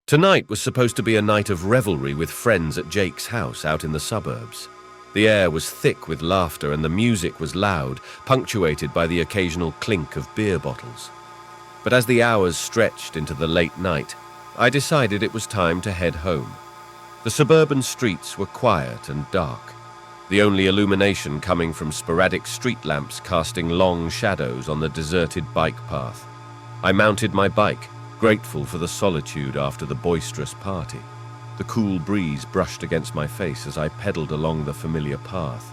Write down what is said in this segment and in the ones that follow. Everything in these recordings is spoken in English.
Tonight was supposed to be a night of revelry with friends at Jake's house out in the suburbs. The air was thick with laughter and the music was loud, punctuated by the occasional clink of beer bottles. But as the hours stretched into the late night, I decided it was time to head home. The suburban streets were quiet and dark, the only illumination coming from sporadic street lamps casting long shadows on the deserted bike path. I mounted my bike, grateful for the solitude after the boisterous party. The cool breeze brushed against my face as I pedaled along the familiar path.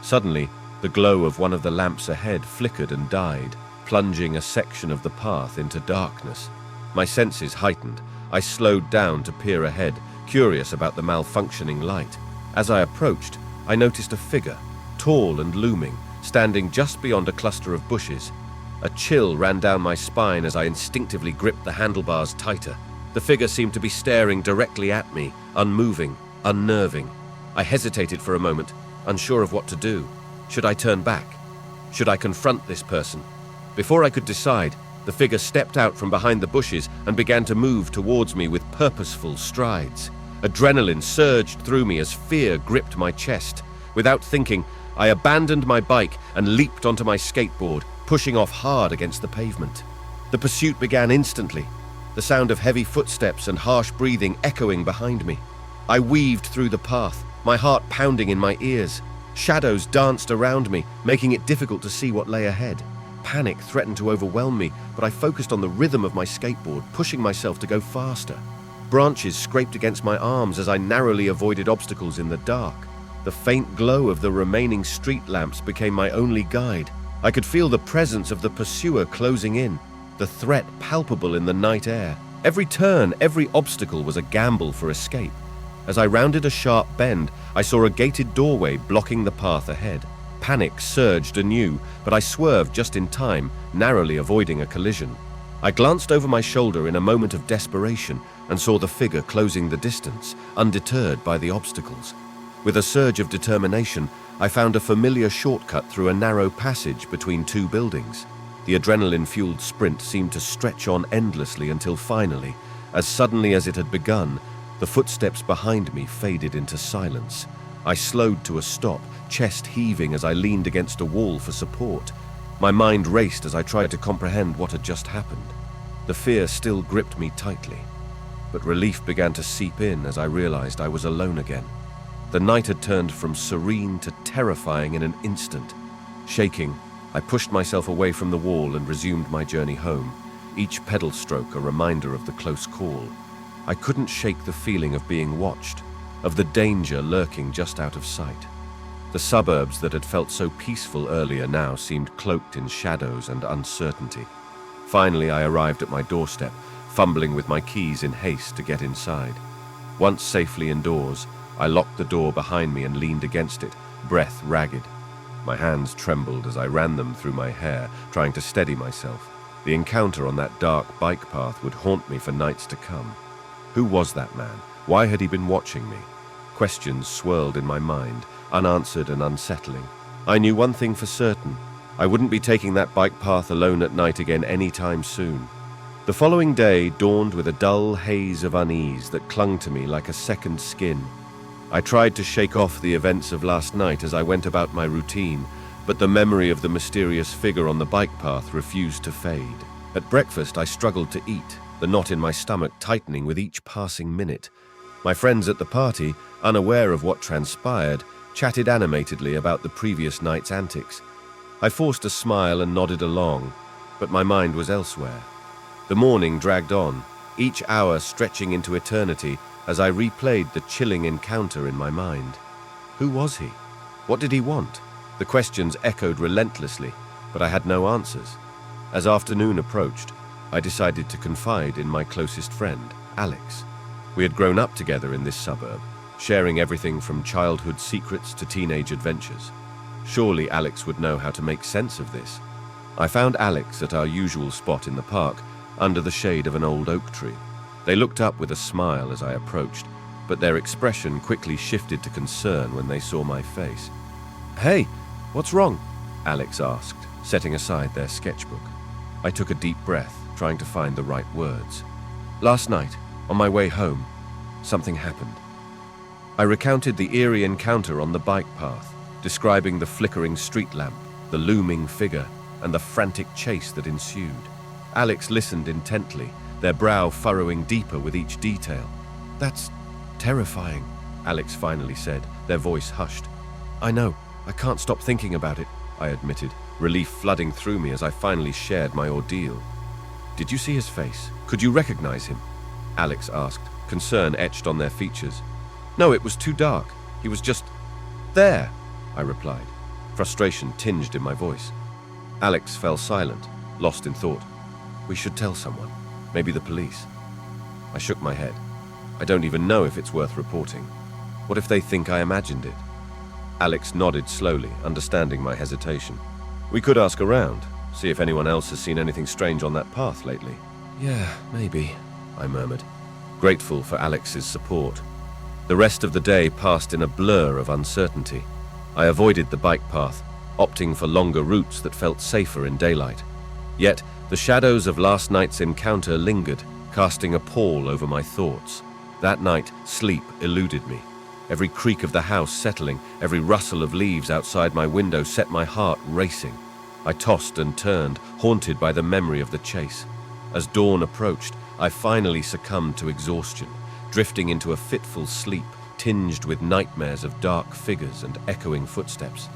Suddenly, the glow of one of the lamps ahead flickered and died, plunging a section of the path into darkness. My senses heightened. I slowed down to peer ahead, curious about the malfunctioning light. As I approached, I noticed a figure, tall and looming, standing just beyond a cluster of bushes. A chill ran down my spine as I instinctively gripped the handlebars tighter. The figure seemed to be staring directly at me, unmoving, unnerving. I hesitated for a moment, unsure of what to do. Should I turn back? Should I confront this person? Before I could decide, the figure stepped out from behind the bushes and began to move towards me with purposeful strides. Adrenaline surged through me as fear gripped my chest. Without thinking, I abandoned my bike and leaped onto my skateboard, pushing off hard against the pavement. The pursuit began instantly, the sound of heavy footsteps and harsh breathing echoing behind me. I weaved through the path, my heart pounding in my ears. Shadows danced around me, making it difficult to see what lay ahead. Panic threatened to overwhelm me, but I focused on the rhythm of my skateboard, pushing myself to go faster. Branches scraped against my arms as I narrowly avoided obstacles in the dark. The faint glow of the remaining street lamps became my only guide. I could feel the presence of the pursuer closing in, the threat palpable in the night air. Every turn, every obstacle was a gamble for escape. As I rounded a sharp bend, I saw a gated doorway blocking the path ahead. Panic surged anew, but I swerved just in time, narrowly avoiding a collision. I glanced over my shoulder in a moment of desperation and saw the figure closing the distance, undeterred by the obstacles. With a surge of determination, I found a familiar shortcut through a narrow passage between two buildings. The adrenaline-fueled sprint seemed to stretch on endlessly until finally, as suddenly as it had begun, the footsteps behind me faded into silence. I slowed to a stop, chest heaving as I leaned against a wall for support. My mind raced as I tried to comprehend what had just happened. The fear still gripped me tightly, but relief began to seep in as I realized I was alone again. The night had turned from serene to terrifying in an instant. Shaking, I pushed myself away from the wall and resumed my journey home, each pedal stroke a reminder of the close call. I couldn't shake the feeling of being watched, of the danger lurking just out of sight. The suburbs that had felt so peaceful earlier now seemed cloaked in shadows and uncertainty. Finally, I arrived at my doorstep, fumbling with my keys in haste to get inside. Once safely indoors, I locked the door behind me and leaned against it, breath ragged. My hands trembled as I ran them through my hair, trying to steady myself. The encounter on that dark bike path would haunt me for nights to come. Who was that man? Why had he been watching me? Questions swirled in my mind, unanswered and unsettling. I knew one thing for certain. I wouldn't be taking that bike path alone at night again anytime soon. The following day dawned with a dull haze of unease that clung to me like a second skin. I tried to shake off the events of last night as I went about my routine, but the memory of the mysterious figure on the bike path refused to fade. At breakfast, I struggled to eat, the knot in my stomach tightening with each passing minute. My friends at the party, unaware of what transpired, chatted animatedly about the previous night's antics. I forced a smile and nodded along, but my mind was elsewhere. The morning dragged on, each hour stretching into eternity as I replayed the chilling encounter in my mind. Who was he? What did he want? The questions echoed relentlessly, but I had no answers. As afternoon approached, I decided to confide in my closest friend, Alex. We had grown up together in this suburb, sharing everything from childhood secrets to teenage adventures. Surely Alex would know how to make sense of this. I found Alex at our usual spot in the park, under the shade of an old oak tree. They looked up with a smile as I approached, but their expression quickly shifted to concern when they saw my face. "Hey, what's wrong?" Alex asked, setting aside their sketchbook. I took a deep breath, trying to find the right words. "Last night, On my way home, something happened. I recounted the eerie encounter on the bike path, describing the flickering street lamp, the looming figure, and the frantic chase that ensued. Alex listened intently, their brow furrowing deeper with each detail. "That's terrifying," Alex finally said, their voice hushed. "I know, I can't stop thinking about it," I admitted, relief flooding through me as I finally shared my ordeal. "Did you see his face? Could you recognize him?" Alex asked, concern etched on their features. "No, it was too dark. He was just there," I replied, frustration tinged in my voice. Alex fell silent, lost in thought. "We should tell someone, maybe the police." I shook my head. "I don't even know if it's worth reporting. What if they think I imagined it?" Alex nodded slowly, understanding my hesitation. "We could ask around, see if anyone else has seen anything strange on that path lately." "Yeah, maybe," I murmured, grateful for Alex's support. The rest of the day passed in a blur of uncertainty. I avoided the bike path, opting for longer routes that felt safer in daylight. Yet, the shadows of last night's encounter lingered, casting a pall over my thoughts. That night, sleep eluded me. Every creak of the house settling, every rustle of leaves outside my window set my heart racing. I tossed and turned, haunted by the memory of the chase. As dawn approached, I finally succumbed to exhaustion, drifting into a fitful sleep, tinged with nightmares of dark figures and echoing footsteps.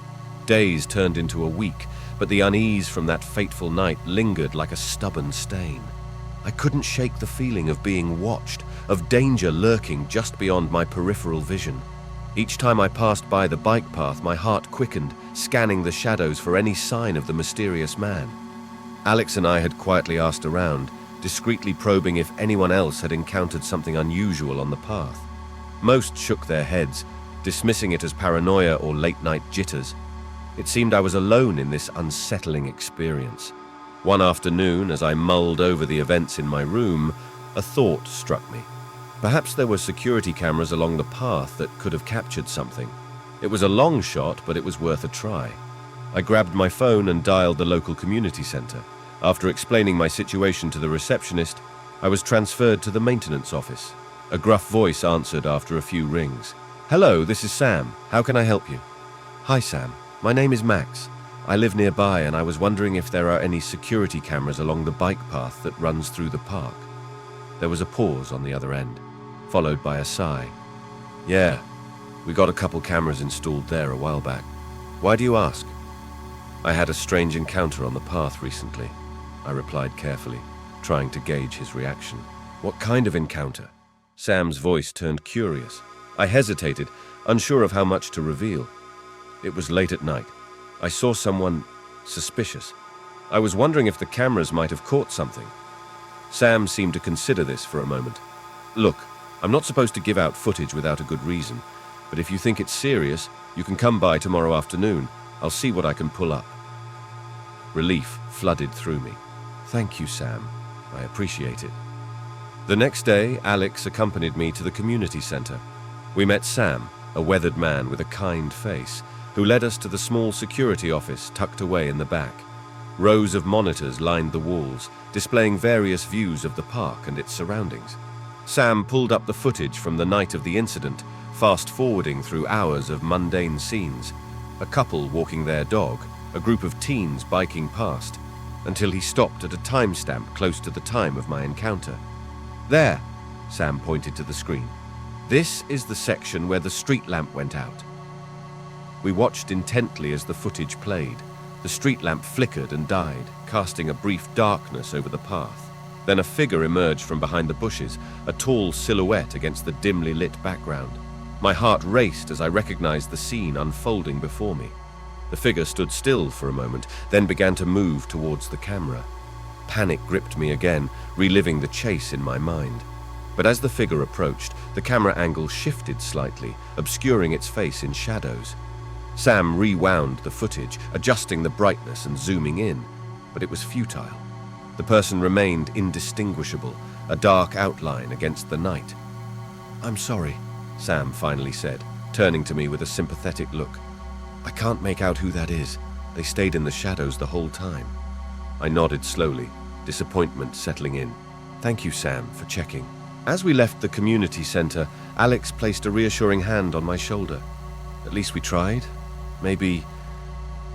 Days turned into a week, but the unease from that fateful night lingered like a stubborn stain. I couldn't shake the feeling of being watched, of danger lurking just beyond my peripheral vision. Each time I passed by the bike path, my heart quickened, scanning the shadows for any sign of the mysterious man. Alex and I had quietly asked around, discreetly probing if anyone else had encountered something unusual on the path. Most shook their heads, dismissing it as paranoia or late-night jitters. It seemed I was alone in this unsettling experience. One afternoon, as I mulled over the events in my room, a thought struck me. Perhaps there were security cameras along the path that could have captured something. It was a long shot, but it was worth a try. I grabbed my phone and dialed the local community center. After explaining my situation to the receptionist, I was transferred to the maintenance office. A gruff voice answered after a few rings. "Hello, this is Sam. How can I help you?" "Hi, Sam. My name is Max. I live nearby and I was wondering if there are any security cameras along the bike path that runs through the park." There was a pause on the other end, followed by a sigh. "Yeah, we got a couple cameras installed there a while back. Why do you ask?" "I had a strange encounter on the path recently," I replied carefully, trying to gauge his reaction. "What kind of encounter?" Sam's voice turned curious. I hesitated, unsure of how much to reveal. "It was late at night. I saw someone suspicious. I was wondering if the cameras might have caught something." Sam seemed to consider this for a moment. "Look, I'm not supposed to give out footage without a good reason, but if you think it's serious, you can come by tomorrow afternoon. I'll see what I can pull up." Relief flooded through me. "Thank you, Sam. I appreciate it." The next day, Alex accompanied me to the community center. We met Sam, a weathered man with a kind face, who led us to the small security office tucked away in the back. Rows of monitors lined the walls, displaying various views of the park and its surroundings. Sam pulled up the footage from the night of the incident, fast-forwarding through hours of mundane scenes. A couple walking their dog, a group of teens biking past, until he stopped at a timestamp close to the time of my encounter. "There," Sam pointed to the screen. "This is the section where the street lamp went out." We watched intently as the footage played. The street lamp flickered and died, casting a brief darkness over the path. Then a figure emerged from behind the bushes, a tall silhouette against the dimly lit background. My heart raced as I recognized the scene unfolding before me. The figure stood still for a moment, then began to move towards the camera. Panic gripped me again, reliving the chase in my mind. But as the figure approached, the camera angle shifted slightly, obscuring its face in shadows. Sam rewound the footage, adjusting the brightness and zooming in, but it was futile. The person remained indistinguishable, a dark outline against the night. "I'm sorry," Sam finally said, turning to me with a sympathetic look. "I can't make out who that is. They stayed in the shadows the whole time." I nodded slowly, disappointment settling in. "Thank you, Sam, for checking." As we left the community center, Alex placed a reassuring hand on my shoulder. At least we tried. Maybe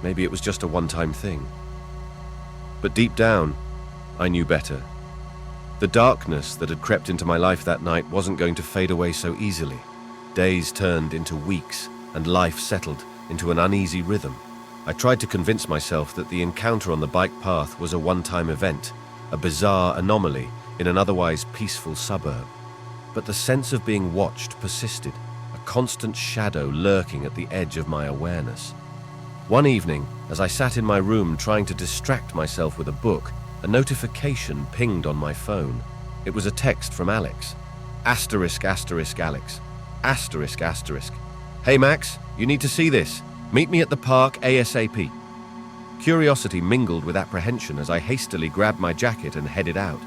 it was just a one-time thing. But deep down, I knew better. The darkness that had crept into my life that night wasn't going to fade away so easily. Days turned into weeks, and life settled into an uneasy rhythm. I tried to convince myself that the encounter on the bike path was a one-time event, a bizarre anomaly in an otherwise peaceful suburb. But the sense of being watched persisted, a constant shadow lurking at the edge of my awareness. One evening, as I sat in my room trying to distract myself with a book, a notification pinged on my phone. It was a text from Alex. Asterisk, asterisk, Alex. Asterisk, asterisk. Hey Max, you need to see this. Meet me at the park ASAP. Curiosity mingled with apprehension as I hastily grabbed my jacket and headed out.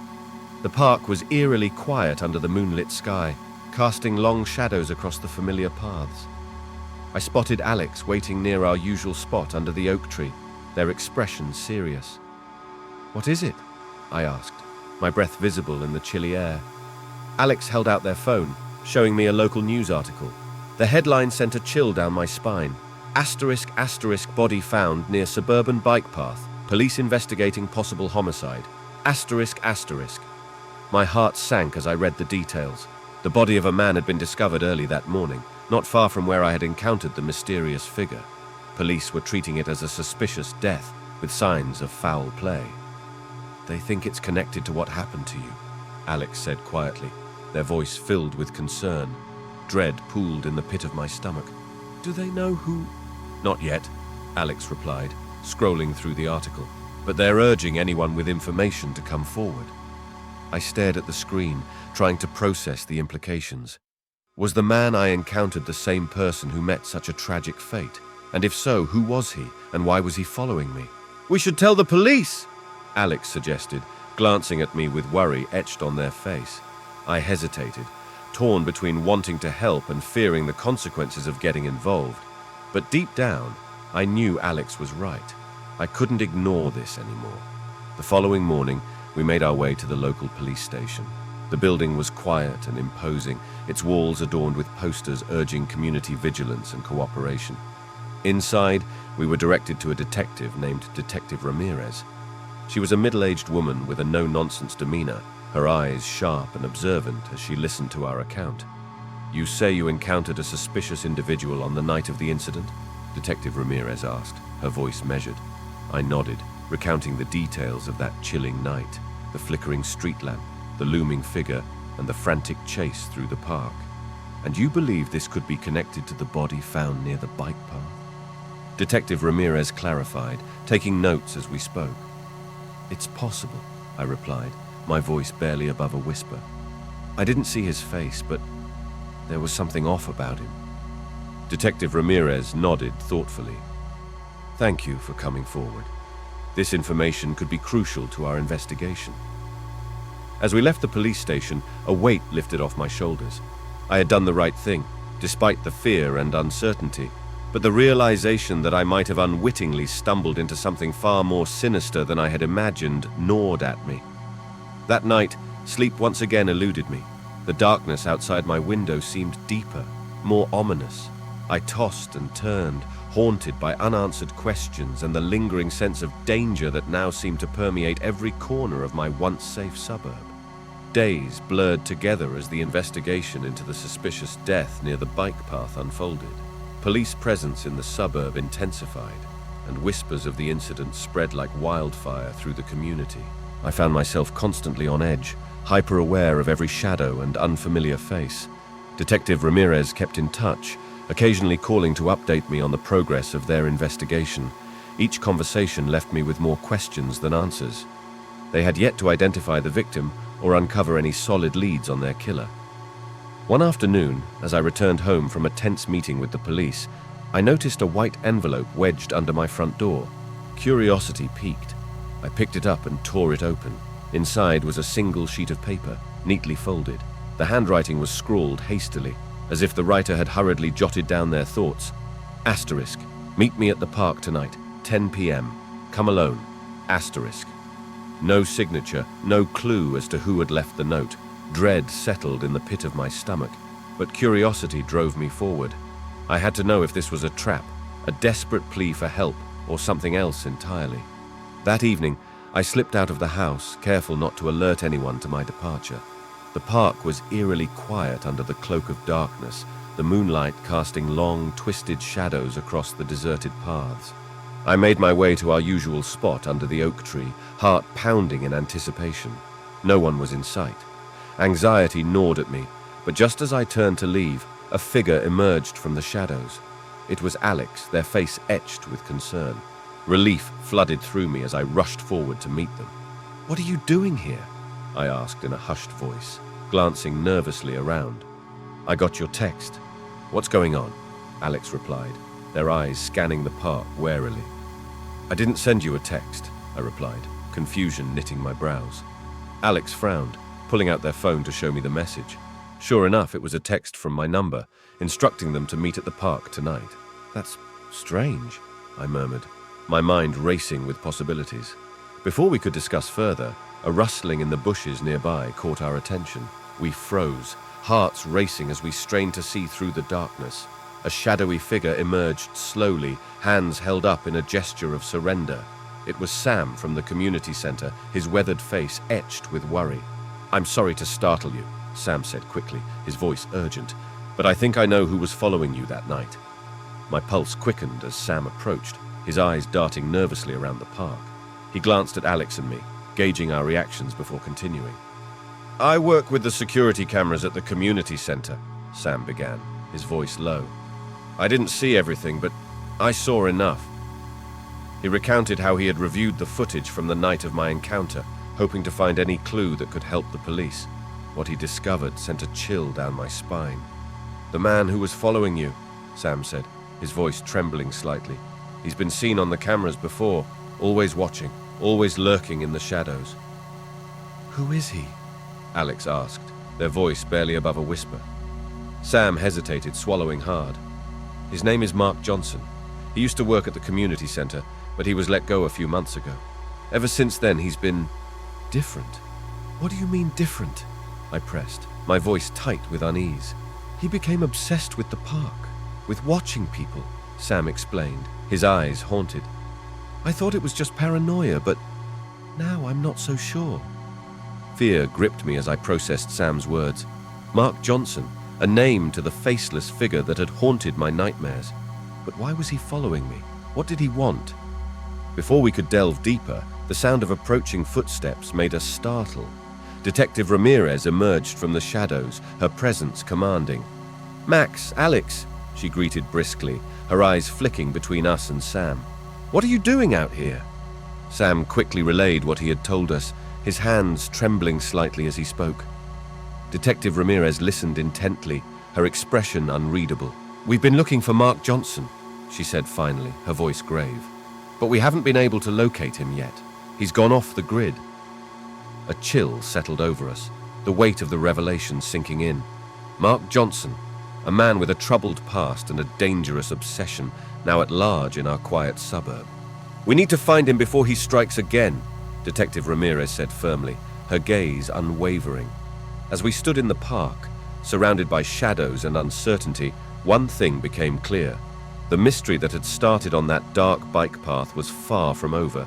The park was eerily quiet under the moonlit sky, casting long shadows across the familiar paths. I spotted Alex waiting near our usual spot under the oak tree, their expression serious. "What is it?" I asked, my breath visible in the chilly air. Alex held out their phone, showing me a local news article. The headline sent a chill down my spine. Asterisk, asterisk, body found near suburban bike path. Police investigating possible homicide. Asterisk, asterisk. My heart sank as I read the details. The body of a man had been discovered early that morning, not far from where I had encountered the mysterious figure. Police were treating it as a suspicious death, with signs of foul play. "They think it's connected to what happened to you," Alex said quietly, their voice filled with concern. Dread pooled in the pit of my stomach. "Do they know who—" "Not yet," Alex replied, scrolling through the article. "But they're urging anyone with information to come forward." I stared at the screen, trying to process the implications. Was the man I encountered the same person who met such a tragic fate? And if so, who was he, and why was he following me? "We should tell the police," Alex suggested, glancing at me with worry etched on their face. I hesitated, torn between wanting to help and fearing the consequences of getting involved. But deep down, I knew Alex was right. I couldn't ignore this anymore. The following morning, we made our way to the local police station. The building was quiet and imposing, its walls adorned with posters urging community vigilance and cooperation. Inside, we were directed to a detective named Detective Ramirez. She was a middle-aged woman with a no-nonsense demeanor, her eyes sharp and observant as she listened to our account. "You say you encountered a suspicious individual on the night of the incident?" Detective Ramirez asked, her voice measured. I nodded, recounting the details of that chilling night, the flickering street lamp, the looming figure, and the frantic chase through the park. "And you believe this could be connected to the body found near the bike path?" Detective Ramirez clarified, taking notes as we spoke. "It's possible," I replied, my voice barely above a whisper. I didn't see his face, but there was something off about him. Detective Ramirez nodded thoughtfully. "Thank you for coming forward. This information could be crucial to our investigation." As we left the police station, a weight lifted off my shoulders. I had done the right thing, despite the fear and uncertainty, but the realization that I might have unwittingly stumbled into something far more sinister than I had imagined gnawed at me. That night, sleep once again eluded me. The darkness outside my window seemed deeper, more ominous. I tossed and turned, haunted by unanswered questions and the lingering sense of danger that now seemed to permeate every corner of my once safe suburb. Days blurred together as the investigation into the suspicious death near the bike path unfolded. Police presence in the suburb intensified, and whispers of the incident spread like wildfire through the community. I found myself constantly on edge, hyper-aware of every shadow and unfamiliar face. Detective Ramirez kept in touch, occasionally calling to update me on the progress of their investigation. Each conversation left me with more questions than answers. They had yet to identify the victim or uncover any solid leads on their killer. One afternoon, as I returned home from a tense meeting with the police, I noticed a white envelope wedged under my front door. Curiosity piqued. I picked it up and tore it open. Inside was a single sheet of paper, neatly folded. The handwriting was scrawled hastily, as if the writer had hurriedly jotted down their thoughts. Asterisk. Meet me at the park tonight, 10 p.m. Come alone. Asterisk. No signature, no clue as to who had left the note. Dread settled in the pit of my stomach, but curiosity drove me forward. I had to know if this was a trap, a desperate plea for help, or something else entirely. That evening, I slipped out of the house, careful not to alert anyone to my departure. The park was eerily quiet under the cloak of darkness, the moonlight casting long, twisted shadows across the deserted paths. I made my way to our usual spot under the oak tree, heart pounding in anticipation. No one was in sight. Anxiety gnawed at me, but just as I turned to leave, a figure emerged from the shadows. It was Alex, their face etched with concern. Relief flooded through me as I rushed forward to meet them. "What are you doing here?" I asked in a hushed voice, glancing nervously around. "I got your text." "What's going on?" Alex replied, their eyes scanning the park warily. "I didn't send you a text," I replied, confusion knitting my brows. Alex frowned, pulling out their phone to show me the message. Sure enough, it was a text from my number, instructing them to meet at the park tonight. "That's strange," I murmured, my mind racing with possibilities. Before we could discuss further, a rustling in the bushes nearby caught our attention. We froze, hearts racing as we strained to see through the darkness. A shadowy figure emerged slowly, hands held up in a gesture of surrender. It was Sam from the community center, his weathered face etched with worry. "I'm sorry to startle you," Sam said quickly, his voice urgent, "but I think I know who was following you that night." My pulse quickened as Sam approached, his eyes darting nervously around the park. He glanced at Alex and me, gauging our reactions before continuing. "I work with the security cameras at the community center," Sam began, his voice low. "I didn't see everything, but I saw enough." He recounted how he had reviewed the footage from the night of my encounter, hoping to find any clue that could help the police. What he discovered sent a chill down my spine. "The man who was following you," Sam said, his voice trembling slightly. "He's been seen on the cameras before, always watching, always lurking in the shadows." "Who is he?" Alex asked, their voice barely above a whisper. Sam hesitated, swallowing hard. "His name is Mark Johnson. He used to work at the community center, but he was let go a few months ago. Ever since then, he's been different." "What do you mean different?" I pressed, my voice tight with unease. "He became obsessed with the park, with watching people," Sam explained, his eyes haunted. "I thought it was just paranoia, but now I'm not so sure." Fear gripped me as I processed Sam's words. Mark Johnson, a name to the faceless figure that had haunted my nightmares. But why was he following me? What did he want? Before we could delve deeper, the sound of approaching footsteps made us startle. Detective Ramirez emerged from the shadows, her presence commanding. "Max, Alex," she greeted briskly, her eyes flicking between us and Sam. "What are you doing out here?" Sam quickly relayed what he had told us, his hands trembling slightly as he spoke. Detective Ramirez listened intently, her expression unreadable. "We've been looking for Mark Johnson," she said finally, her voice grave. "But we haven't been able to locate him yet. He's gone off the grid." A chill settled over us, the weight of the revelation sinking in. Mark Johnson, a man with a troubled past and a dangerous obsession, now at large in our quiet suburb. "We need to find him before he strikes again," Detective Ramirez said firmly, her gaze unwavering. As we stood in the park, surrounded by shadows and uncertainty, one thing became clear. The mystery that had started on that dark bike path was far from over.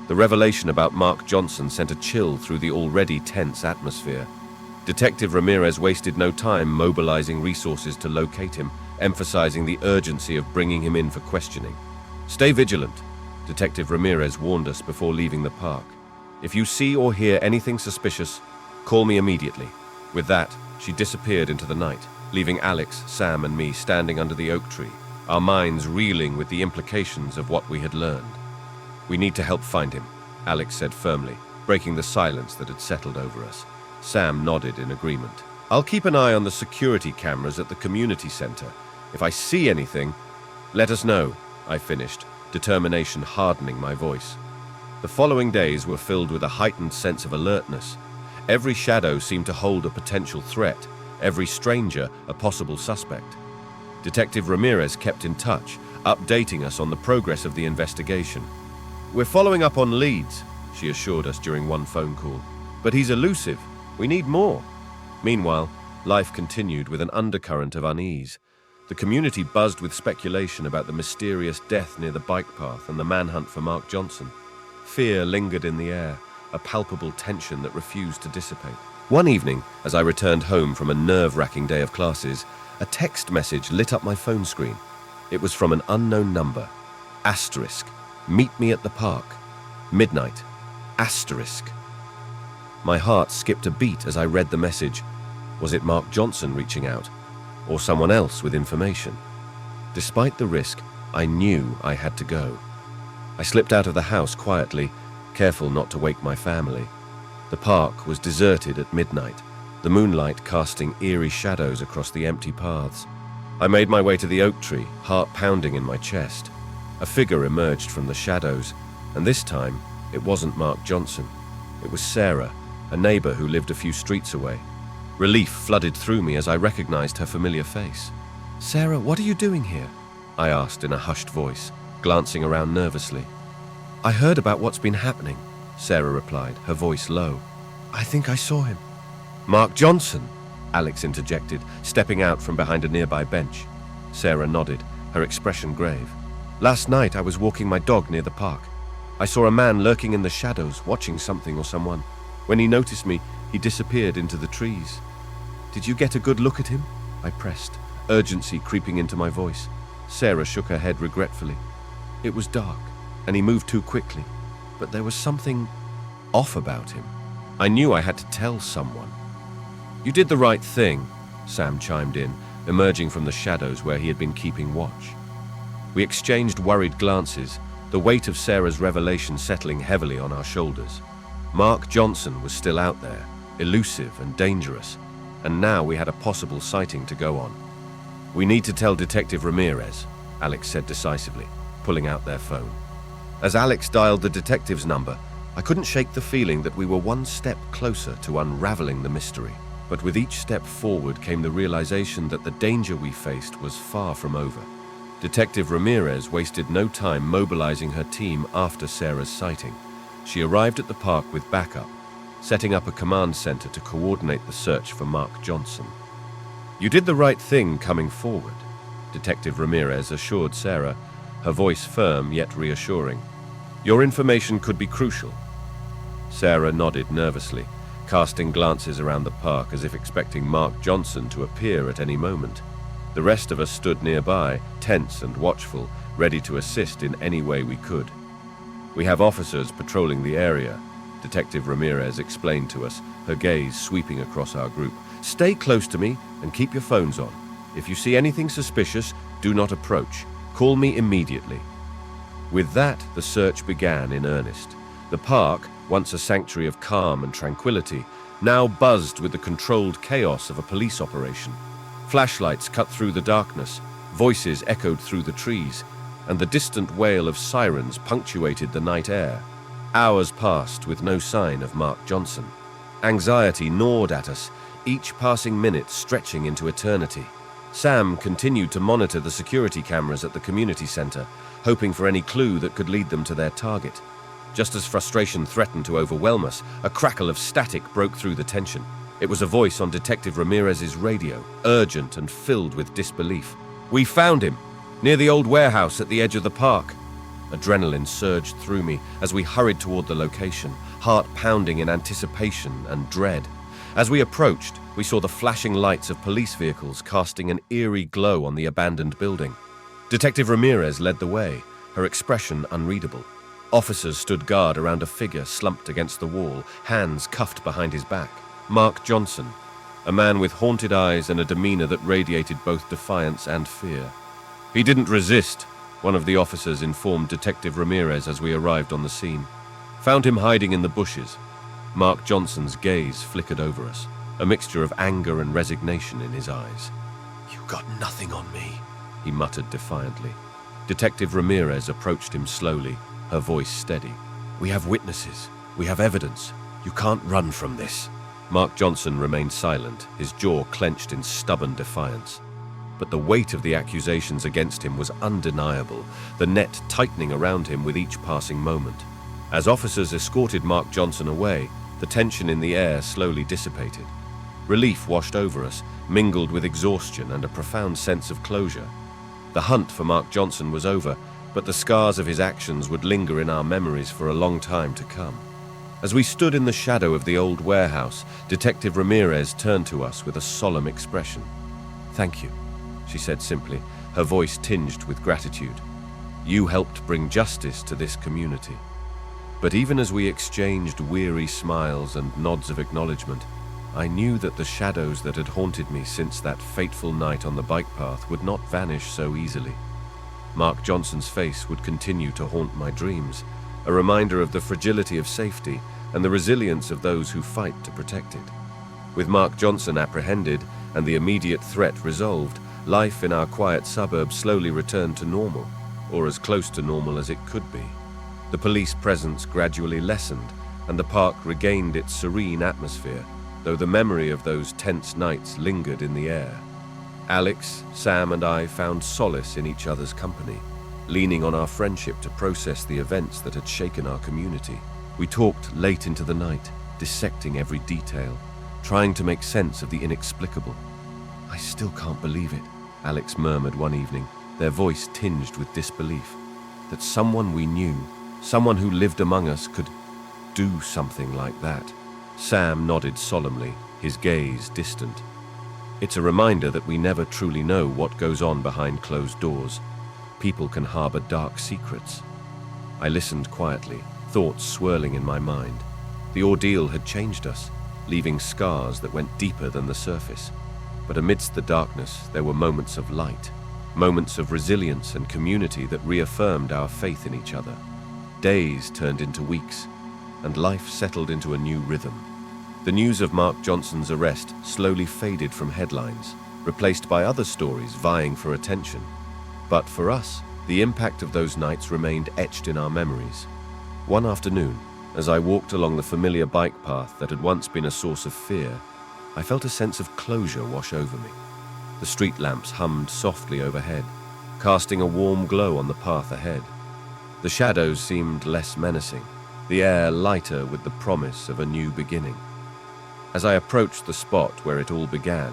The revelation about Mark Johnson sent a chill through the already tense atmosphere. Detective Ramirez wasted no time mobilizing resources to locate him, emphasizing the urgency of bringing him in for questioning. "Stay vigilant," Detective Ramirez warned us before leaving the park. "If you see or hear anything suspicious, call me immediately." With that, she disappeared into the night, leaving Alex, Sam, and me standing under the oak tree, our minds reeling with the implications of what we had learned. "We need to help find him," Alex said firmly, breaking the silence that had settled over us. Sam nodded in agreement. "I'll keep an eye on the security cameras at the community center. If I see anything, let us know," I finished, determination hardening my voice. The following days were filled with a heightened sense of alertness. Every shadow seemed to hold a potential threat, every stranger a possible suspect. Detective Ramirez kept in touch, updating us on the progress of the investigation. "We're following up on leads," she assured us during one phone call. "But he's elusive. We need more." Meanwhile, life continued with an undercurrent of unease. The community buzzed with speculation about the mysterious death near the bike path and the manhunt for Mark Johnson. Fear lingered in the air, a palpable tension that refused to dissipate. One evening, as I returned home from a nerve-wracking day of classes, a text message lit up my phone screen. It was from an unknown number. Asterisk. Meet me at the park. Midnight. Asterisk. My heart skipped a beat as I read the message. Was it Mark Johnson reaching out, or someone else with information? Despite the risk, I knew I had to go. I slipped out of the house quietly, careful not to wake my family. The park was deserted at midnight, the moonlight casting eerie shadows across the empty paths. I made my way to the oak tree, heart pounding in my chest. A figure emerged from the shadows, and this time, it wasn't Mark Johnson. It was Sarah, a neighbor who lived a few streets away. Relief flooded through me as I recognized her familiar face. "Sarah, what are you doing here?" I asked in a hushed voice, glancing around nervously. "I heard about what's been happening," Sarah replied, her voice low. "I think I saw him." "Mark Johnson," Alex interjected, stepping out from behind a nearby bench. Sarah nodded, her expression grave. "Last night I was walking my dog near the park. I saw a man lurking in the shadows, watching something or someone. When he noticed me, he disappeared into the trees." "Did you get a good look at him?" I pressed, urgency creeping into my voice. Sarah shook her head regretfully. "It was dark, and he moved too quickly, but there was something off about him. I knew I had to tell someone." "You did the right thing," Sam chimed in, emerging from the shadows where he had been keeping watch. We exchanged worried glances, the weight of Sarah's revelation settling heavily on our shoulders. Mark Johnson was still out there, elusive and dangerous, and now we had a possible sighting to go on. "We need to tell Detective Ramirez," Alex said decisively, pulling out their phone. As Alex dialed the detective's number, I couldn't shake the feeling that we were one step closer to unraveling the mystery. But with each step forward came the realization that the danger we faced was far from over. Detective Ramirez wasted no time mobilizing her team after Sarah's sighting. She arrived at the park with backup, setting up a command center to coordinate the search for Mark Johnson. "You did the right thing coming forward," Detective Ramirez assured Sarah, her voice firm yet reassuring. "Your information could be crucial." Sarah nodded nervously, casting glances around the park as if expecting Mark Johnson to appear at any moment. The rest of us stood nearby, tense and watchful, ready to assist in any way we could. "We have officers patrolling the area," Detective Ramirez explained to us, her gaze sweeping across our group. "Stay close to me and keep your phones on. If you see anything suspicious, do not approach. Call me immediately." With that, the search began in earnest. The park, once a sanctuary of calm and tranquility, now buzzed with the controlled chaos of a police operation. Flashlights cut through the darkness, voices echoed through the trees, and the distant wail of sirens punctuated the night air. Hours passed with no sign of Mark Johnson. Anxiety gnawed at us, each passing minute stretching into eternity. Sam continued to monitor the security cameras at the community center, hoping for any clue that could lead them to their target. Just as frustration threatened to overwhelm us, a crackle of static broke through the tension. It was a voice on Detective Ramirez's radio, urgent and filled with disbelief. "We found him, near the old warehouse at the edge of the park." Adrenaline surged through me as we hurried toward the location, heart pounding in anticipation and dread. As we approached, we saw the flashing lights of police vehicles casting an eerie glow on the abandoned building. Detective Ramirez led the way, her expression unreadable. Officers stood guard around a figure slumped against the wall, hands cuffed behind his back. Mark Johnson, a man with haunted eyes and a demeanor that radiated both defiance and fear. "He didn't resist," one of the officers informed Detective Ramirez as we arrived on the scene. "Found him hiding in the bushes." Mark Johnson's gaze flickered over us, a mixture of anger and resignation in his eyes. "You got nothing on me," he muttered defiantly. Detective Ramirez approached him slowly, her voice steady. "We have witnesses. We have evidence. You can't run from this." Mark Johnson remained silent, his jaw clenched in stubborn defiance. But the weight of the accusations against him was undeniable, the net tightening around him with each passing moment. As officers escorted Mark Johnson away, the tension in the air slowly dissipated. Relief washed over us, mingled with exhaustion and a profound sense of closure. The hunt for Mark Johnson was over, but the scars of his actions would linger in our memories for a long time to come. As we stood in the shadow of the old warehouse, Detective Ramirez turned to us with a solemn expression. "Thank you," she said simply, her voice tinged with gratitude. "You helped bring justice to this community." But even as we exchanged weary smiles and nods of acknowledgement, I knew that the shadows that had haunted me since that fateful night on the bike path would not vanish so easily. Mark Johnson's face would continue to haunt my dreams, a reminder of the fragility of safety and the resilience of those who fight to protect it. With Mark Johnson apprehended and the immediate threat resolved, life in our quiet suburbs slowly returned to normal, or as close to normal as it could be. The police presence gradually lessened, and the park regained its serene atmosphere, though the memory of those tense nights lingered in the air. Alex, Sam, and I found solace in each other's company, leaning on our friendship to process the events that had shaken our community. We talked late into the night, dissecting every detail, trying to make sense of the inexplicable. "I still can't believe it," Alex murmured one evening, their voice tinged with disbelief. That someone we knew, someone who lived among us, could do something like that. Sam nodded solemnly, his gaze distant. It's a reminder that we never truly know what goes on behind closed doors. People can harbor dark secrets. I listened quietly, thoughts swirling in my mind. The ordeal had changed us, leaving scars that went deeper than the surface. But amidst the darkness, there were moments of light, moments of resilience and community that reaffirmed our faith in each other. Days turned into weeks, and life settled into a new rhythm. The news of Mark Johnson's arrest slowly faded from headlines, replaced by other stories vying for attention. But for us, the impact of those nights remained etched in our memories. One afternoon, as I walked along the familiar bike path that had once been a source of fear, I felt a sense of closure wash over me. The street lamps hummed softly overhead, casting a warm glow on the path ahead. The shadows seemed less menacing, the air lighter with the promise of a new beginning. As I approached the spot where it all began,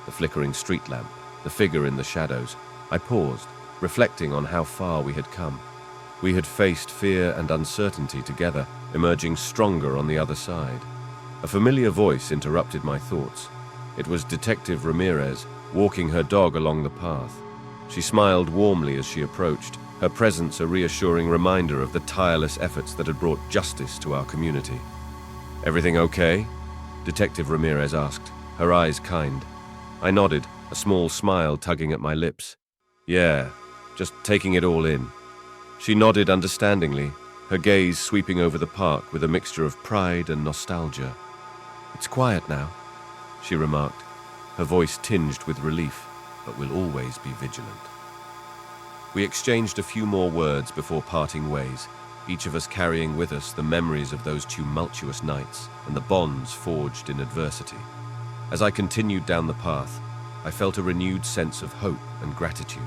the flickering street lamp, the figure in the shadows, I paused, reflecting on how far we had come. We had faced fear and uncertainty together, emerging stronger on the other side. A familiar voice interrupted my thoughts. It was Detective Ramirez, walking her dog along the path. She smiled warmly as she approached, her presence a reassuring reminder of the tireless efforts that had brought justice to our community. "Everything okay?" Detective Ramirez asked, her eyes kind. I nodded, a small smile tugging at my lips. "Yeah, just taking it all in." She nodded understandingly, her gaze sweeping over the park with a mixture of pride and nostalgia. "It's quiet now," she remarked, her voice tinged with relief, "but we'll always be vigilant." We exchanged a few more words before parting ways, each of us carrying with us the memories of those tumultuous nights and the bonds forged in adversity. As I continued down the path, I felt a renewed sense of hope and gratitude.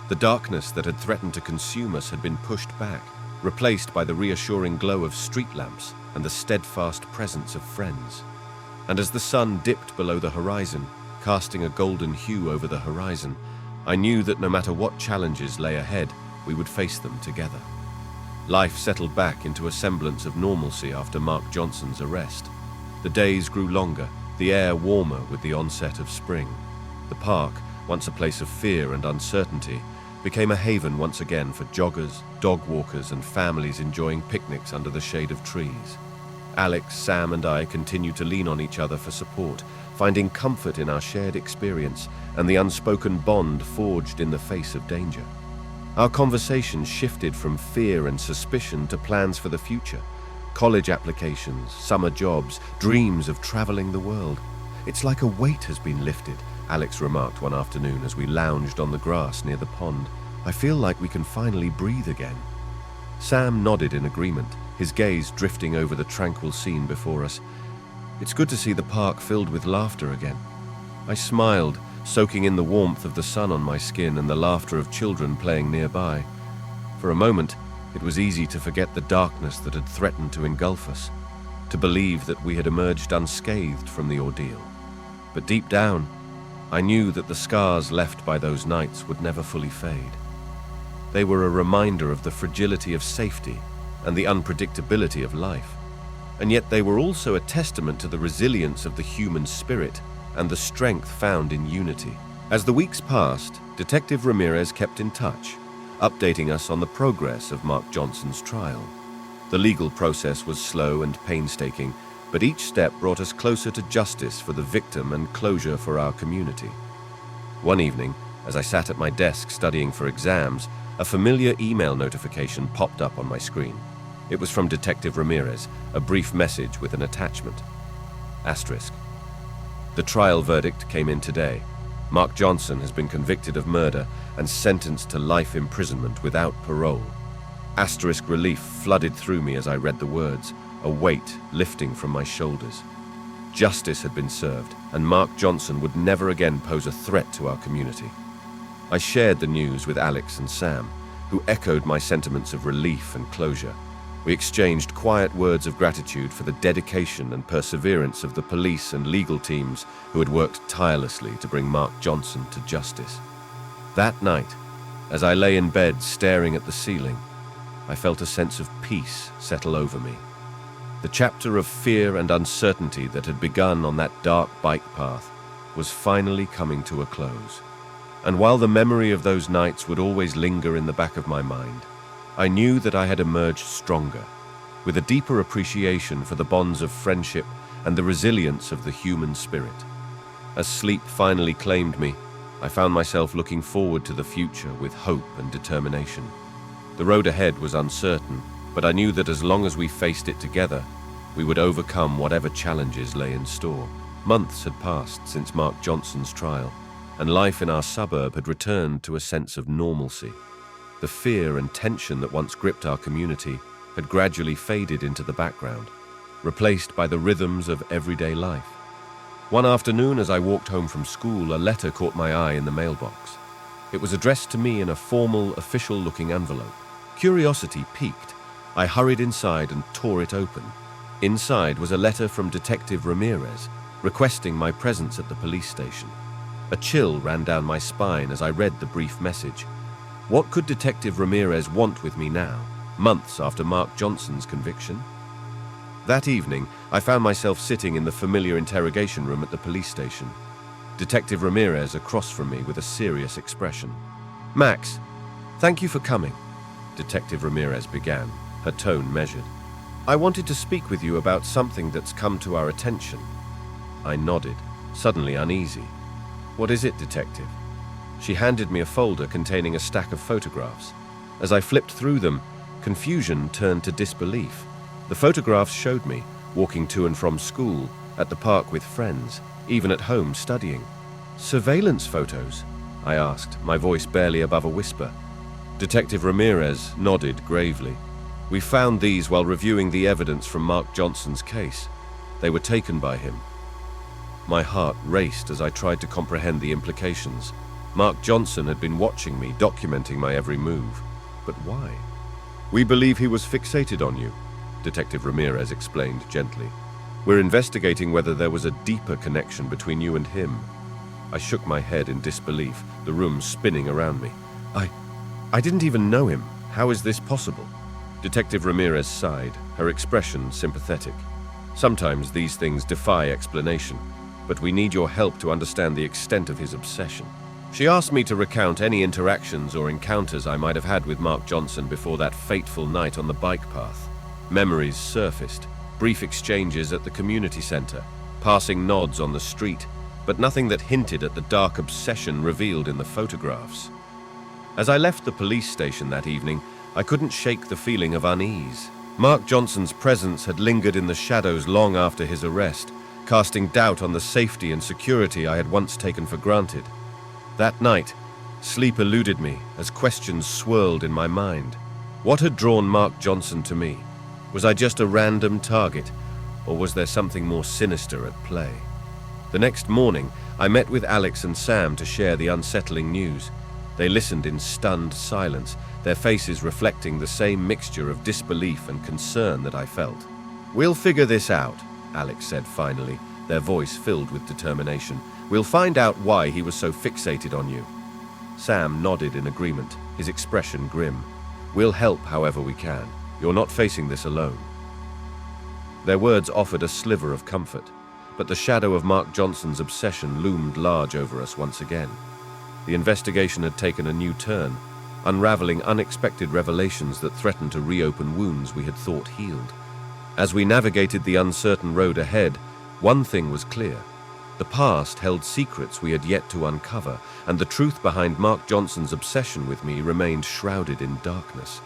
The darkness that had threatened to consume us had been pushed back, replaced by the reassuring glow of street lamps and the steadfast presence of friends. And as the sun dipped below the horizon, casting a golden hue over the horizon, I knew that no matter what challenges lay ahead, we would face them together. Life settled back into a semblance of normalcy after Mark Johnson's arrest. The days grew longer, the air warmer with the onset of spring. The park, once a place of fear and uncertainty, became a haven once again for joggers, dog walkers, and families enjoying picnics under the shade of trees. Alex, Sam, and I continued to lean on each other for support, finding comfort in our shared experience and the unspoken bond forged in the face of danger. Our conversation shifted from fear and suspicion to plans for the future, college applications, summer jobs, dreams of traveling the world. "It's like a weight has been lifted," Alex remarked one afternoon as we lounged on the grass near the pond. "I feel like we can finally breathe again." Sam nodded in agreement, his gaze drifting over the tranquil scene before us. "It's good to see the park filled with laughter again." I smiled, soaking in the warmth of the sun on my skin and the laughter of children playing nearby. For a moment, it was easy to forget the darkness that had threatened to engulf us, to believe that we had emerged unscathed from the ordeal. But deep down, I knew that the scars left by those nights would never fully fade. They were a reminder of the fragility of safety and the unpredictability of life. And yet they were also a testament to the resilience of the human spirit and the strength found in unity. As the weeks passed, Detective Ramirez kept in touch, updating us on the progress of Mark Johnson's trial. The legal process was slow and painstaking, but each step brought us closer to justice for the victim and closure for our community. One evening, as I sat at my desk studying for exams, a familiar email notification popped up on my screen. It was from Detective Ramirez, a brief message with an attachment. Asterisk. The trial verdict came in today. Mark Johnson has been convicted of murder and sentenced to life imprisonment without parole. Asterisk relief flooded through me as I read the words, a weight lifting from my shoulders. Justice had been served, and Mark Johnson would never again pose a threat to our community. I shared the news with Alex and Sam, who echoed my sentiments of relief and closure. We exchanged quiet words of gratitude for the dedication and perseverance of the police and legal teams who had worked tirelessly to bring Mark Johnson to justice. That night, as I lay in bed staring at the ceiling, I felt a sense of peace settle over me. The chapter of fear and uncertainty that had begun on that dark bike path was finally coming to a close. And while the memory of those nights would always linger in the back of my mind, I knew that I had emerged stronger, with a deeper appreciation for the bonds of friendship and the resilience of the human spirit. As sleep finally claimed me, I found myself looking forward to the future with hope and determination. The road ahead was uncertain, but I knew that as long as we faced it together, we would overcome whatever challenges lay in store. Months had passed since Mark Johnson's trial, and life in our suburb had returned to a sense of normalcy. The fear and tension that once gripped our community had gradually faded into the background, replaced by the rhythms of everyday life. One afternoon, as I walked home from school, a letter caught my eye in the mailbox. It was addressed to me in a formal, official-looking envelope. Curiosity piqued. I hurried inside and tore it open. Inside was a letter from Detective Ramirez, requesting my presence at the police station. A chill ran down my spine as I read the brief message. What could Detective Ramirez want with me now, months after Mark Johnson's conviction? That evening, I found myself sitting in the familiar interrogation room at the police station. Detective Ramirez across from me with a serious expression. "Max, thank you for coming," Detective Ramirez began, her tone measured. "I wanted to speak with you about something that's come to our attention." I nodded, suddenly uneasy. "What is it, Detective?" She handed me a folder containing a stack of photographs. As I flipped through them, confusion turned to disbelief. The photographs showed me, walking to and from school, at the park with friends, even at home studying. "Surveillance photos?" I asked, my voice barely above a whisper. Detective Ramirez nodded gravely. "We found these while reviewing the evidence from Mark Johnson's case. They were taken by him." My heart raced as I tried to comprehend the implications. Mark Johnson had been watching me, documenting my every move. But why? "We believe he was fixated on you," Detective Ramirez explained gently. "We're investigating whether there was a deeper connection between you and him." I shook my head in disbelief, the room spinning around me. I didn't even know him. How is this possible?" Detective Ramirez sighed, her expression sympathetic. "Sometimes these things defy explanation, but we need your help to understand the extent of his obsession." She asked me to recount any interactions or encounters I might have had with Mark Johnson before that fateful night on the bike path. Memories surfaced, brief exchanges at the community center, passing nods on the street, but nothing that hinted at the dark obsession revealed in the photographs. As I left the police station that evening, I couldn't shake the feeling of unease. Mark Johnson's presence had lingered in the shadows long after his arrest, casting doubt on the safety and security I had once taken for granted. That night, sleep eluded me as questions swirled in my mind. What had drawn Mark Johnson to me? Was I just a random target, or was there something more sinister at play? The next morning, I met with Alex and Sam to share the unsettling news. They listened in stunned silence, their faces reflecting the same mixture of disbelief and concern that I felt. "We'll figure this out," Alex said finally, their voice filled with determination. "We'll find out why he was so fixated on you." Sam nodded in agreement, his expression grim. "We'll help however we can. You're not facing this alone." Their words offered a sliver of comfort, but the shadow of Mark Johnson's obsession loomed large over us once again. The investigation had taken a new turn, unraveling unexpected revelations that threatened to reopen wounds we had thought healed. As we navigated the uncertain road ahead, one thing was clear. The past held secrets we had yet to uncover, and the truth behind Mark Johnson's obsession with me remained shrouded in darkness.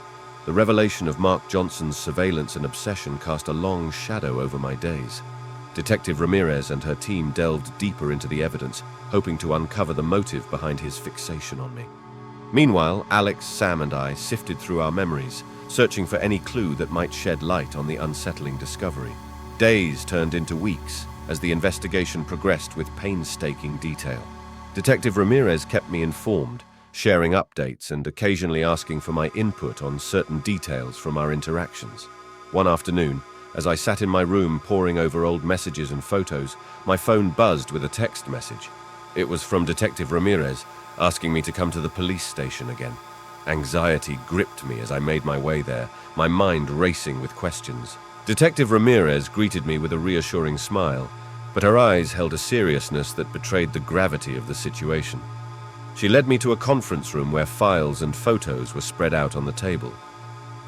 The revelation of Mark Johnson's surveillance and obsession cast a long shadow over my days. Detective Ramirez and her team delved deeper into the evidence, hoping to uncover the motive behind his fixation on me. Meanwhile, Alex, Sam, and I sifted through our memories, searching for any clue that might shed light on the unsettling discovery. Days turned into weeks as the investigation progressed with painstaking detail. Detective Ramirez kept me informed, sharing updates and occasionally asking for my input on certain details from our interactions. One afternoon, as I sat in my room poring over old messages and photos, my phone buzzed with a text message. It was from Detective Ramirez, asking me to come to the police station again. Anxiety gripped me as I made my way there, my mind racing with questions. Detective Ramirez greeted me with a reassuring smile, but her eyes held a seriousness that betrayed the gravity of the situation. She led me to a conference room where files and photos were spread out on the table.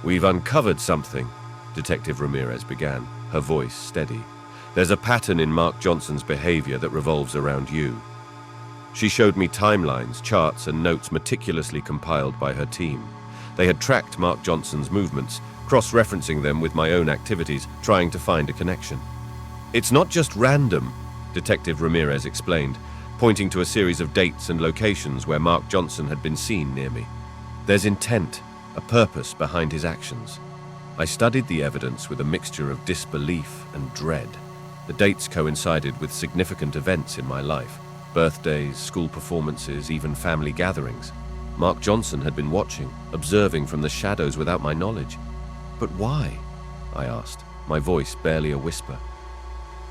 "We've uncovered something," Detective Ramirez began, her voice steady. "There's a pattern in Mark Johnson's behavior that revolves around you." She showed me timelines, charts, and notes meticulously compiled by her team. They had tracked Mark Johnson's movements, cross-referencing them with my own activities, trying to find a connection. "It's not just random," Detective Ramirez explained, pointing to a series of dates and locations where Mark Johnson had been seen near me. "There's intent, a purpose behind his actions." I studied the evidence with a mixture of disbelief and dread. The dates coincided with significant events in my life. Birthdays, school performances, even family gatherings. Mark Johnson had been watching, observing from the shadows without my knowledge. "But why?" I asked, my voice barely a whisper.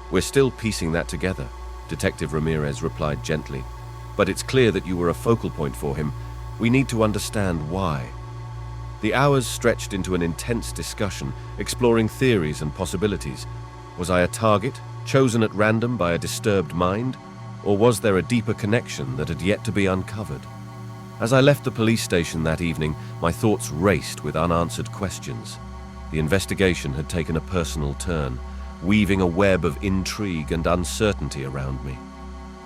"We're still piecing that together," Detective Ramirez replied gently. "But it's clear that you were a focal point for him. We need to understand why." The hours stretched into an intense discussion, exploring theories and possibilities. Was I a target, chosen at random by a disturbed mind? Or was there a deeper connection that had yet to be uncovered? As I left the police station that evening, my thoughts raced with unanswered questions. The investigation had taken a personal turn, weaving a web of intrigue and uncertainty around me.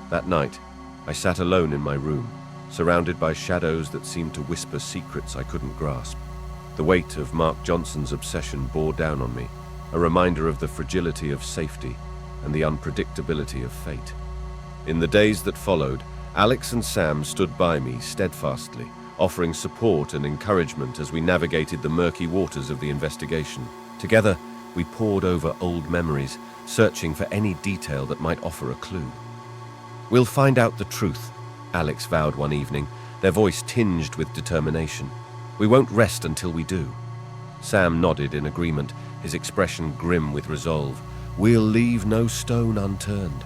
That night, I sat alone in my room, surrounded by shadows that seemed to whisper secrets I couldn't grasp. The weight of Mark Johnson's obsession bore down on me, a reminder of the fragility of safety and the unpredictability of fate. In the days that followed, Alex and Sam stood by me steadfastly, offering support and encouragement as we navigated the murky waters of the investigation. Together, we pored over old memories, searching for any detail that might offer a clue. "We'll find out the truth," Alex vowed one evening, their voice tinged with determination. "We won't rest until we do." Sam nodded in agreement, his expression grim with resolve. "We'll leave no stone unturned."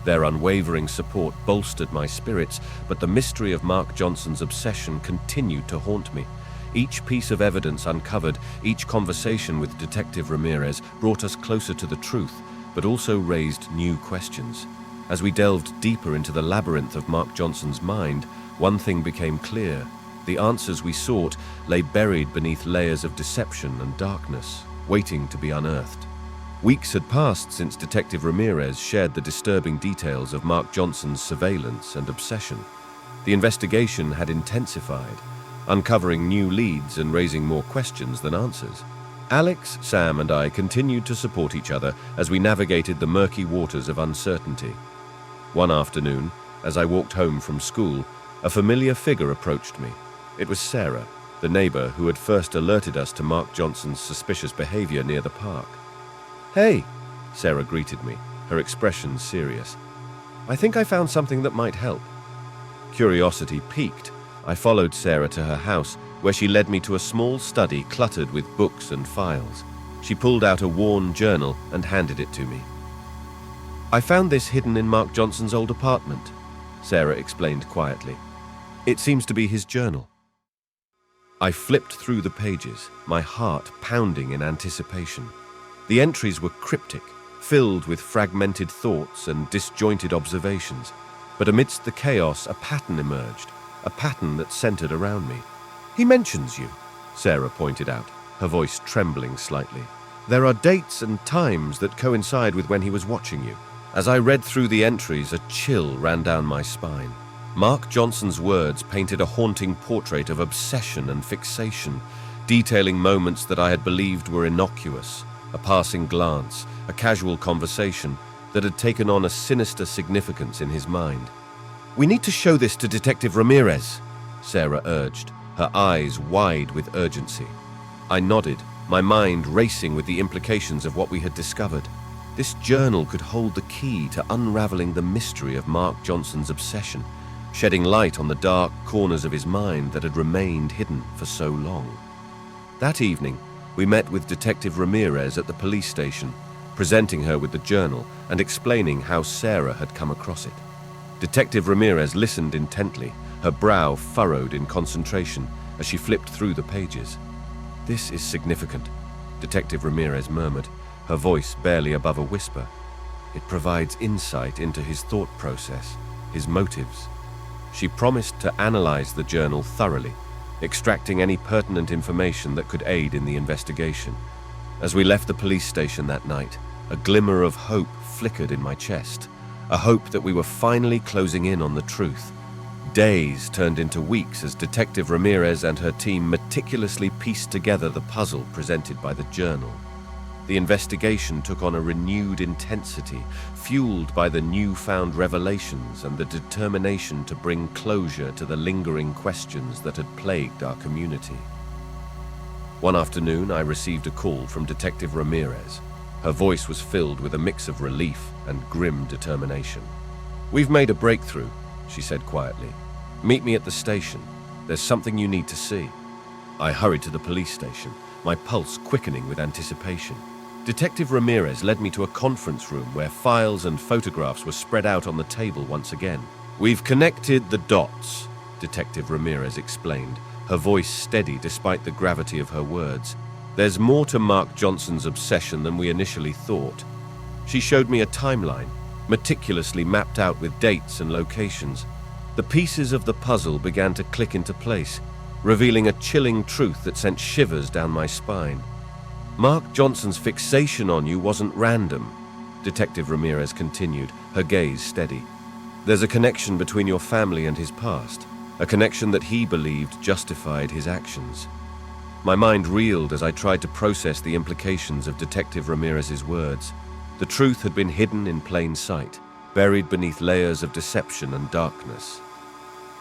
Their unwavering support bolstered my spirits, but the mystery of Mark Johnson's obsession continued to haunt me. Each piece of evidence uncovered, each conversation with Detective Ramirez brought us closer to the truth, but also raised new questions. As we delved deeper into the labyrinth of Mark Johnson's mind, one thing became clear. The answers we sought lay buried beneath layers of deception and darkness, waiting to be unearthed. Weeks had passed since Detective Ramirez shared the disturbing details of Mark Johnson's surveillance and obsession. The investigation had intensified, uncovering new leads and raising more questions than answers. Alex, Sam, and I continued to support each other as we navigated the murky waters of uncertainty. One afternoon, as I walked home from school, a familiar figure approached me. It was Sarah, the neighbor who had first alerted us to Mark Johnson's suspicious behavior near the park. "Hey," Sarah greeted me, her expression serious. "I think I found something that might help." Curiosity piqued. I followed Sarah to her house, where she led me to a small study cluttered with books and files. She pulled out a worn journal and handed it to me. "I found this hidden in Mark Johnson's old apartment," Sarah explained quietly. "It seems to be his journal." I flipped through the pages, my heart pounding in anticipation. The entries were cryptic, filled with fragmented thoughts and disjointed observations. But amidst the chaos, a pattern emerged, a pattern that centered around me. "He mentions you," Sarah pointed out, her voice trembling slightly. "There are dates and times that coincide with when he was watching you." As I read through the entries, a chill ran down my spine. Mark Johnson's words painted a haunting portrait of obsession and fixation, detailing moments that I had believed were innocuous, a passing glance, a casual conversation that had taken on a sinister significance in his mind. "We need to show this to Detective Ramirez," Sarah urged, her eyes wide with urgency. I nodded, my mind racing with the implications of what we had discovered. This journal could hold the key to unraveling the mystery of Mark Johnson's obsession, shedding light on the dark corners of his mind that had remained hidden for so long. That evening, we met with Detective Ramirez at the police station, presenting her with the journal and explaining how Sarah had come across it. Detective Ramirez listened intently, her brow furrowed in concentration as she flipped through the pages. "This is significant," Detective Ramirez murmured, her voice barely above a whisper. "It provides insight into his thought process, his motives." She promised to analyze the journal thoroughly, extracting any pertinent information that could aid in the investigation. As we left the police station that night, a glimmer of hope flickered in my chest, a hope that we were finally closing in on the truth. Days turned into weeks as Detective Ramirez and her team meticulously pieced together the puzzle presented by the journal. The investigation took on a renewed intensity, fueled by the newfound revelations and the determination to bring closure to the lingering questions that had plagued our community. One afternoon, I received a call from Detective Ramirez. Her voice was filled with a mix of relief and grim determination. "We've made a breakthrough," she said quietly. "Meet me at the station. There's something you need to see." I hurried to the police station, my pulse quickening with anticipation. Detective Ramirez led me to a conference room where files and photographs were spread out on the table once again. "We've connected the dots," Detective Ramirez explained, her voice steady despite the gravity of her words. "There's more to Mark Johnson's obsession than we initially thought." She showed me a timeline, meticulously mapped out with dates and locations. The pieces of the puzzle began to click into place, revealing a chilling truth that sent shivers down my spine. "Mark Johnson's fixation on you wasn't random," Detective Ramirez continued, her gaze steady. "There's a connection between your family and his past, a connection that he believed justified his actions." My mind reeled as I tried to process the implications of Detective Ramirez's words. The truth had been hidden in plain sight, buried beneath layers of deception and darkness.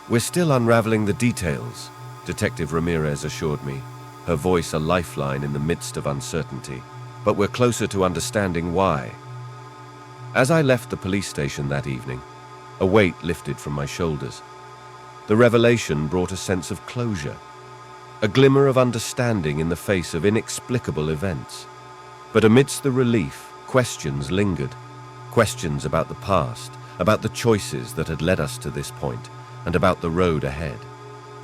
"We're still unraveling the details," Detective Ramirez assured me, her voice a lifeline in the midst of uncertainty. "But we're closer to understanding why." As I left the police station that evening, a weight lifted from my shoulders. The revelation brought a sense of closure, a glimmer of understanding in the face of inexplicable events. But amidst the relief, questions lingered. Questions about the past, about the choices that had led us to this point, and about the road ahead.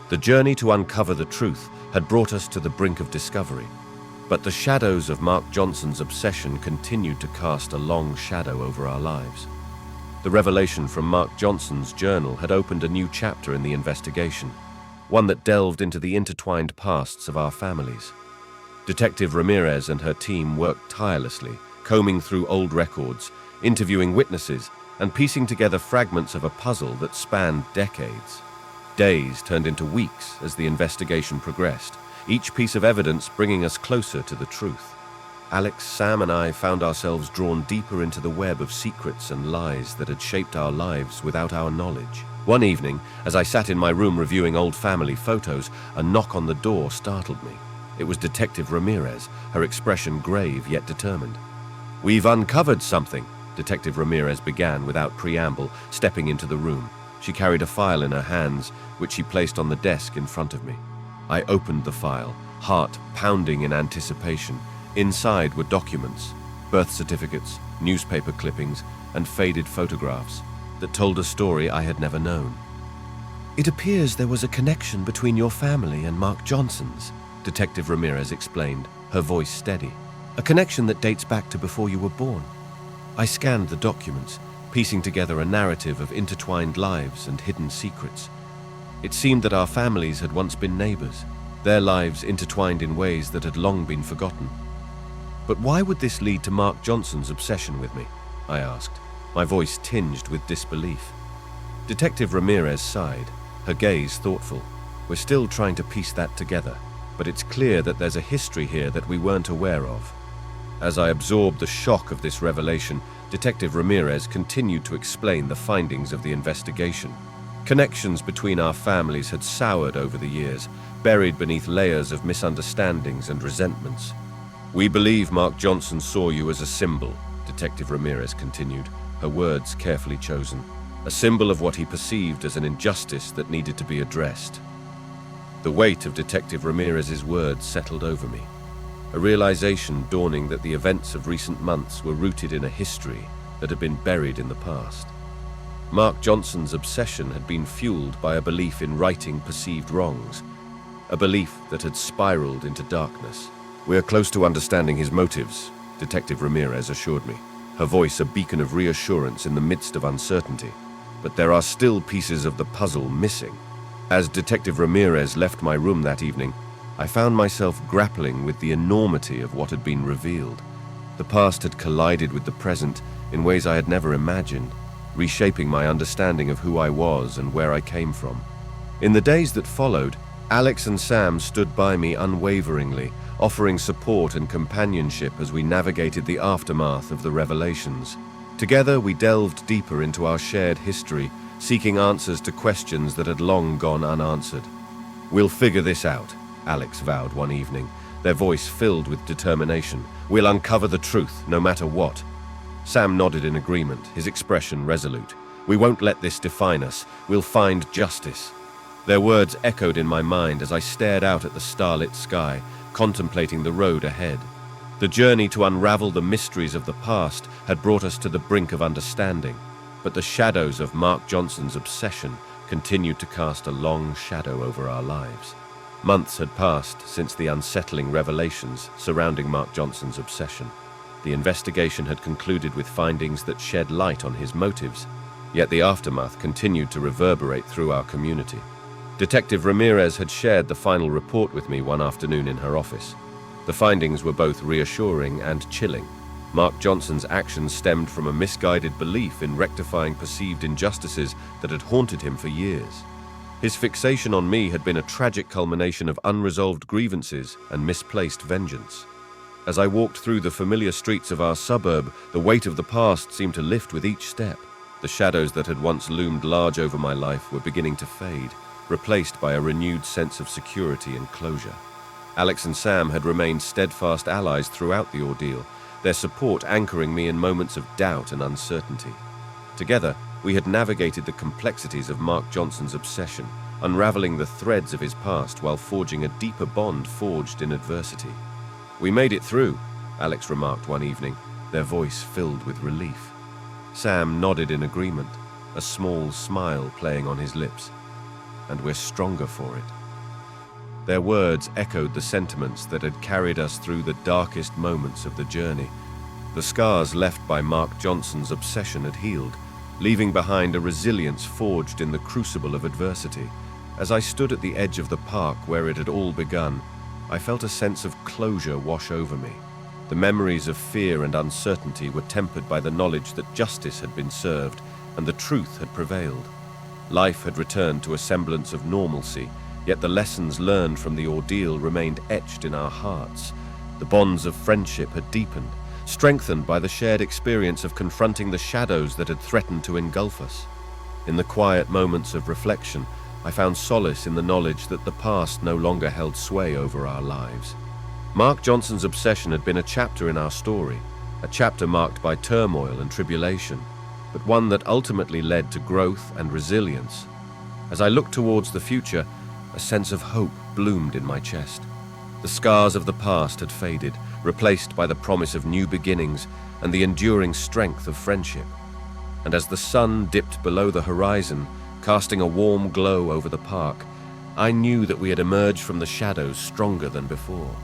The journey to uncover the truth had brought us to the brink of discovery, but the shadows of Mark Johnson's obsession continued to cast a long shadow over our lives. The revelation from Mark Johnson's journal had opened a new chapter in the investigation, one that delved into the intertwined pasts of our families. Detective Ramirez and her team worked tirelessly, combing through old records, interviewing witnesses, and piecing together fragments of a puzzle that spanned decades. Days turned into weeks as the investigation progressed, each piece of evidence bringing us closer to the truth. Alex, Sam, and I found ourselves drawn deeper into the web of secrets and lies that had shaped our lives without our knowledge. One evening, as I sat in my room reviewing old family photos, a knock on the door startled me. It was Detective Ramirez, her expression grave yet determined. "We've uncovered something," Detective Ramirez began without preamble, stepping into the room. She carried a file in her hands, which she placed on the desk in front of me. I opened the file, heart pounding in anticipation. Inside were documents, birth certificates, newspaper clippings, and faded photographs that told a story I had never known. "It appears there was a connection between your family and Mark Johnson's," Detective Ramirez explained, her voice steady. "A connection that dates back to before you were born." I scanned the documents, piecing together a narrative of intertwined lives and hidden secrets. It seemed that our families had once been neighbors, their lives intertwined in ways that had long been forgotten. "But why would this lead to Mark Johnson's obsession with me?" I asked, my voice tinged with disbelief. Detective Ramirez sighed, her gaze thoughtful. "We're still trying to piece that together, but it's clear that there's a history here that we weren't aware of." As I absorbed the shock of this revelation, Detective Ramirez continued to explain the findings of the investigation. Connections between our families had soured over the years, buried beneath layers of misunderstandings and resentments. "We believe Mark Johnson saw you as a symbol," Detective Ramirez continued, her words carefully chosen. "A symbol of what he perceived as an injustice that needed to be addressed." The weight of Detective Ramirez's words settled over me, a realization dawning that the events of recent months were rooted in a history that had been buried in the past. Mark Johnson's obsession had been fueled by a belief in righting perceived wrongs, a belief that had spiraled into darkness. "We're close to understanding his motives," Detective Ramirez assured me, her voice a beacon of reassurance in the midst of uncertainty. "But there are still pieces of the puzzle missing." As Detective Ramirez left my room that evening, I found myself grappling with the enormity of what had been revealed. The past had collided with the present in ways I had never imagined, reshaping my understanding of who I was and where I came from. In the days that followed, Alex and Sam stood by me unwaveringly, offering support and companionship as we navigated the aftermath of the revelations. Together, we delved deeper into our shared history, seeking answers to questions that had long gone unanswered. "We'll figure this out," Alex vowed one evening, their voice filled with determination. "We'll uncover the truth, no matter what." Sam nodded in agreement, his expression resolute. "We won't let this define us. We'll find justice." Their words echoed in my mind as I stared out at the starlit sky, contemplating the road ahead. The journey to unravel the mysteries of the past had brought us to the brink of understanding, but the shadows of Mark Johnson's obsession continued to cast a long shadow over our lives. Months had passed since the unsettling revelations surrounding Mark Johnson's obsession. The investigation had concluded with findings that shed light on his motives, yet the aftermath continued to reverberate through our community. Detective Ramirez had shared the final report with me one afternoon in her office. The findings were both reassuring and chilling. Mark Johnson's actions stemmed from a misguided belief in rectifying perceived injustices that had haunted him for years. His fixation on me had been a tragic culmination of unresolved grievances and misplaced vengeance. As I walked through the familiar streets of our suburb, the weight of the past seemed to lift with each step. The shadows that had once loomed large over my life were beginning to fade, replaced by a renewed sense of security and closure. Alex and Sam had remained steadfast allies throughout the ordeal, their support anchoring me in moments of doubt and uncertainty. Together, we had navigated the complexities of Mark Johnson's obsession, unraveling the threads of his past while forging a deeper bond forged in adversity. "We made it through," Alex remarked one evening, their voice filled with relief. Sam nodded in agreement, a small smile playing on his lips. "And we're stronger for it." Their words echoed the sentiments that had carried us through the darkest moments of the journey. The scars left by Mark Johnson's obsession had healed, leaving behind a resilience forged in the crucible of adversity. As I stood at the edge of the park where it had all begun, I felt a sense of closure wash over me. The memories of fear and uncertainty were tempered by the knowledge that justice had been served and the truth had prevailed. Life had returned to a semblance of normalcy, yet the lessons learned from the ordeal remained etched in our hearts. The bonds of friendship had deepened, strengthened by the shared experience of confronting the shadows that had threatened to engulf us. In the quiet moments of reflection, I found solace in the knowledge that the past no longer held sway over our lives. Mark Johnson's obsession had been a chapter in our story, a chapter marked by turmoil and tribulation, but one that ultimately led to growth and resilience. As I looked towards the future, a sense of hope bloomed in my chest. The scars of the past had faded, replaced by the promise of new beginnings and the enduring strength of friendship. And as the sun dipped below the horizon, casting a warm glow over the park, I knew that we had emerged from the shadows stronger than before.